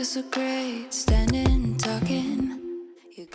feels so great, standing, talking.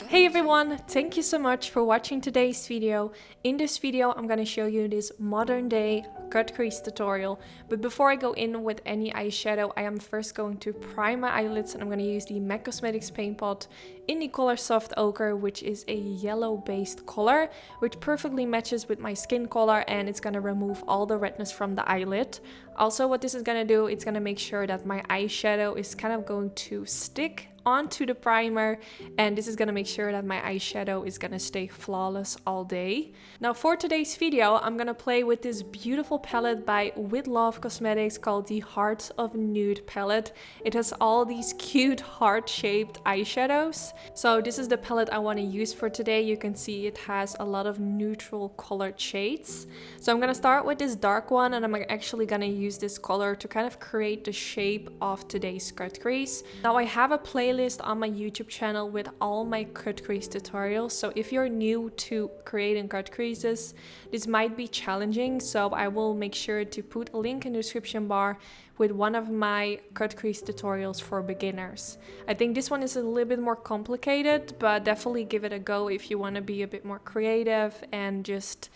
Hey everyone, thank you so much for watching today's video. In this video, I'm gonna show you this modern day cut crease tutorial. But before I go in with any eyeshadow, I am first going to prime my eyelids, and I'm gonna use the MAC Cosmetics paint pot in the color Soft Ochre, which is a yellow based color, which perfectly matches with my skin color, and it's gonna remove all the redness from the eyelid. Also, what this is gonna do, it's gonna make sure that my eyeshadow is kind of going to stick onto the primer, and this is gonna make sure that my eyeshadow is gonna stay flawless all day. Now for today's video, I'm gonna play with this beautiful palette by With Love Cosmetics called the Hearts of Nude palette. It has all these cute heart-shaped eyeshadows. So this is the palette I want to use for today. You can see it has a lot of neutral colored shades. So I'm gonna start with this dark one, and I'm actually gonna use this color to kind of create the shape of today's cut crease. Now I have a playlist on my YouTube channel with all my cut crease tutorials, so if you're new to creating cut creases, this might be challenging, so I will make sure to put a link in the description bar with one of my cut crease tutorials for beginners. I think this one is a little bit more complicated, but definitely give it a go if you want to be a bit more creative and just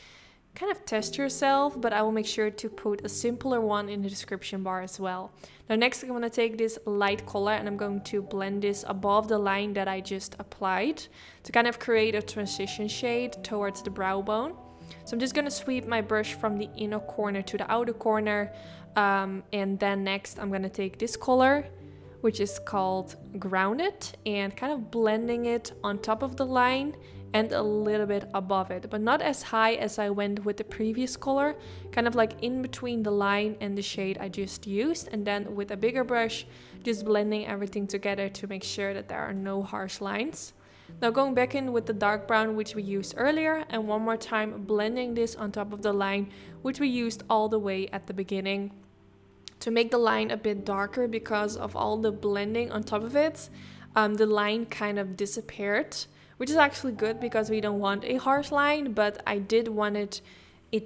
kind of test yourself, but I will make sure to put a simpler one in the description bar as well. Now next I'm going to take this light color, and I'm going to blend this above the line that I just applied to kind of create a transition shade towards the brow bone. So I'm just going to sweep my brush from the inner corner to the outer corner, and then next I'm going to take this color, which is called Grounded, and kind of blending it on top of the line and a little bit above it, but not as high as I went with the previous color, kind of like in between the line and the shade I just used, and then with a bigger brush just blending everything together to make sure that there are no harsh lines. Now going back in with the dark brown which we used earlier, and one more time blending this on top of the line which we used all the way at the beginning to make the line a bit darker. Because of all the blending on top of it, the line kind of disappeared, which is actually good because we don't want a harsh line, but I did want it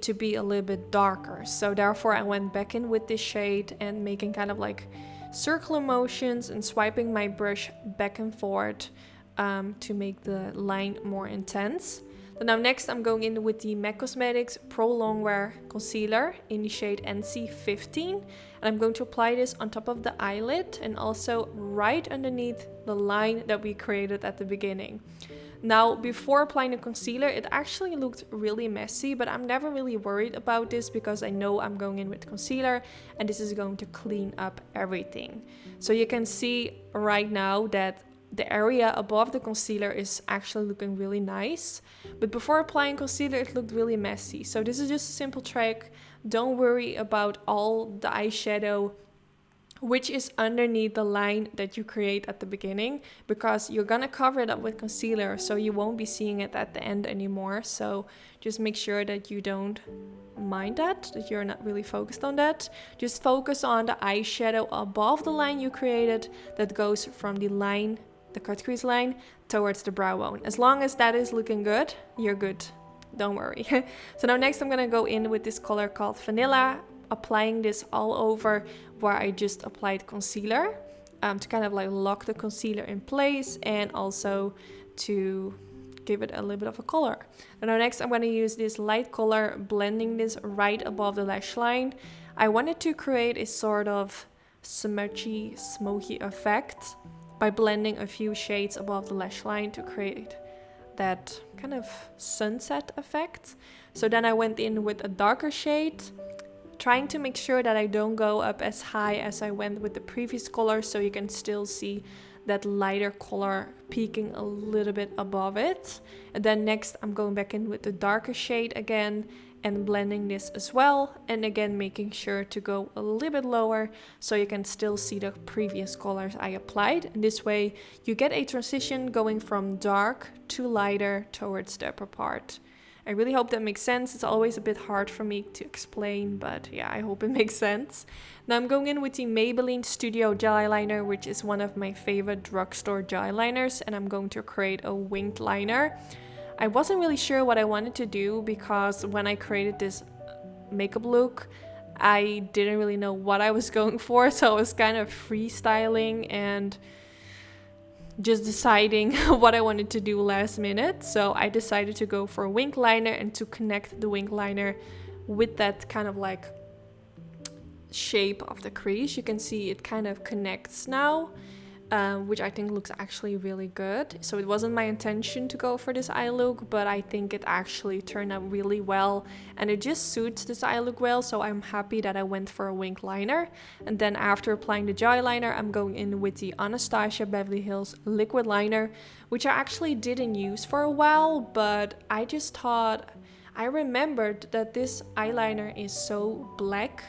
to be a little bit darker. So therefore I went back in with this shade and making kind of like circular motions and swiping my brush back and forth to make the line more intense. So now next I'm going in with the MAC Cosmetics Pro Longwear Concealer in the shade NC15, and I'm going to apply this on top of the eyelid and also right underneath the line that we created at the beginning. Now before applying the concealer, it actually looked really messy, but I'm never really worried about this because I know I'm going in with concealer and this is going to clean up everything. So you can see right now that the area above the concealer is actually looking really nice, but before applying concealer it looked really messy. So this is just a simple trick. Don't worry about all the eyeshadow which is underneath the line that you create at the beginning, because you're gonna cover it up with concealer, so you won't be seeing it at the end anymore. So just make sure that you don't mind that you're not really focused on that. Just focus on the eyeshadow above the line you created that goes from the line, the cut crease line, towards the brow bone. As long as that is looking good, you're good. Don't worry. So now next I'm gonna go in with this color called Vanilla, applying this all over where I just applied concealer, to kind of like lock the concealer in place and also to give it a little bit of a color. And now next I'm going to use this light color, blending this right above the lash line. I wanted to create a sort of smudgy, smoky effect by blending a few shades above the lash line to create that kind of sunset effect. So then I went in with a darker shade, trying to make sure that I don't go up as high as I went with the previous color, so you can still see that lighter color peeking a little bit above it. And then next I'm going back in with the darker shade again and blending this as well, and again making sure to go a little bit lower so you can still see the previous colors I applied. And this way you get a transition going from dark to lighter towards the upper part. I really hope that makes sense. It's always a bit hard for me to explain, but yeah, I hope it makes sense. Now I'm going in with the Maybelline Studio Gel Eyeliner, which is one of my favorite drugstore gel eyeliners, and I'm going to create a winged liner. I wasn't really sure what I wanted to do because when I created this makeup look, I didn't really know what I was going for, so I was kind of freestyling and just deciding what I wanted to do last minute. So I decided to go for a wing liner and to connect the wing liner with that kind of like shape of the crease. You can see it kind of connects now, which I think looks actually really good. So it wasn't my intention to go for this eye look, but I think it actually turned out really well and it just suits this eye look well. So I'm happy that I went for a wing liner. And then after applying the jaw liner, I'm going in with the Anastasia Beverly Hills liquid liner, which I actually didn't use for a while, but I just thought, I remembered that this eyeliner is so black,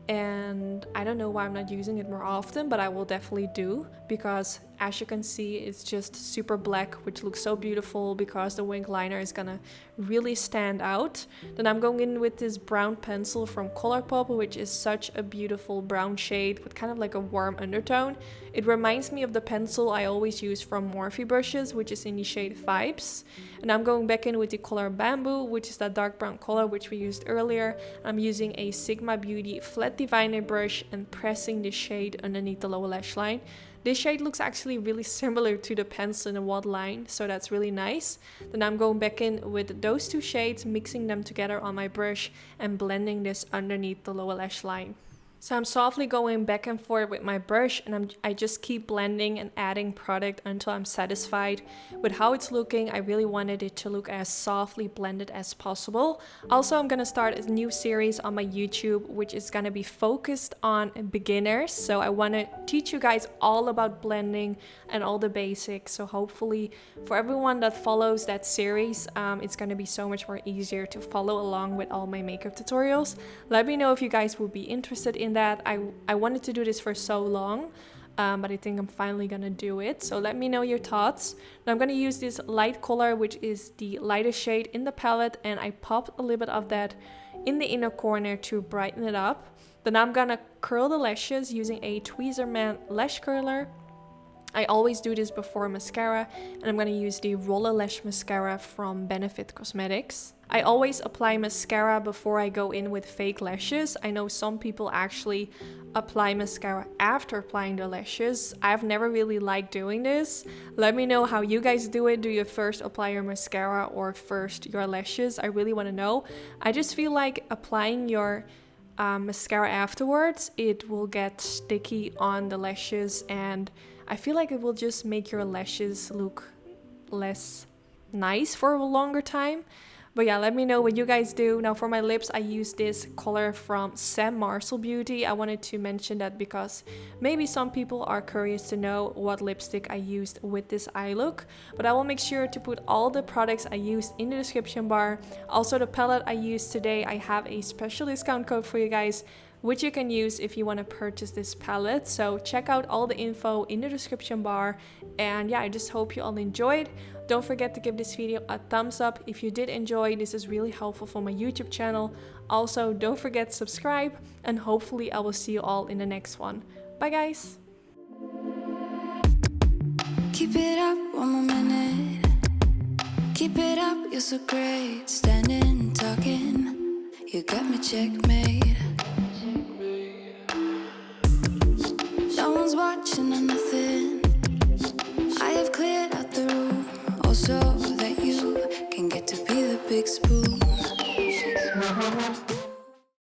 and I don't know why I'm not using it more often, but I will definitely do, because as you can see, it's just super black, which looks so beautiful because the wing liner is gonna really stand out. Then I'm going in with this brown pencil from Colourpop, which is such a beautiful brown shade with kind of like a warm undertone. It reminds me of the pencil I always use from Morphe brushes, which is in the shade Vibes. And I'm going back in with the color Bamboo, which is that dark brown color which we used earlier. I'm using a Sigma Beauty flat diviner brush and pressing the shade underneath the lower lash line. This shade looks actually really similar to the pencil in the waterline, so that's really nice. Then I'm going back in with those two shades, mixing them together on my brush and blending this underneath the lower lash line. So I'm softly going back and forth with my brush, and I just keep blending and adding product until I'm satisfied with how it's looking. I really wanted it to look as softly blended as possible. Also, I'm gonna start a new series on my YouTube, which is gonna be focused on beginners. So I wanna teach you guys all about blending and all the basics. So hopefully for everyone that follows that series, it's gonna be so much more easier to follow along with all my makeup tutorials. Let me know if you guys will be interested in that. I wanted to do this for so long, but I think I'm finally gonna do it. So let me know your thoughts. Now I'm gonna use this light color, which is the lightest shade in the palette, and I popped a little bit of that in the inner corner to brighten it up. Then I'm gonna curl the lashes using a Tweezerman lash curler. I always do this before mascara, and I'm gonna use the Roller Lash Mascara from Benefit Cosmetics. I always apply mascara before I go in with fake lashes. I know some people actually apply mascara after applying the lashes. I've never really liked doing this. Let me know how you guys do it. Do you first apply your mascara or first your lashes? I really want to know. I just feel like applying your mascara afterwards, it will get sticky on the lashes, and I feel like it will just make your lashes look less nice for a longer time. But yeah, let me know what you guys do. Now for my lips, I use this color from Sam Marcel Beauty. I wanted to mention that because maybe some people are curious to know what lipstick I used with this eye look. But I will make sure to put all the products I used in the description bar. Also the palette I used today, I have a special discount code for you guys, which you can use if you want to purchase this palette. So check out all the info in the description bar. And yeah, I just hope you all enjoyed. Don't forget to give this video a thumbs up if you did enjoy. This is really helpful for my YouTube channel. Also, don't forget to subscribe, and hopefully I will see you all in the next one. Bye guys! Keep it up one more minute. Keep it up, you're so great. Standing, talking. You got me checkmate. No one's watching and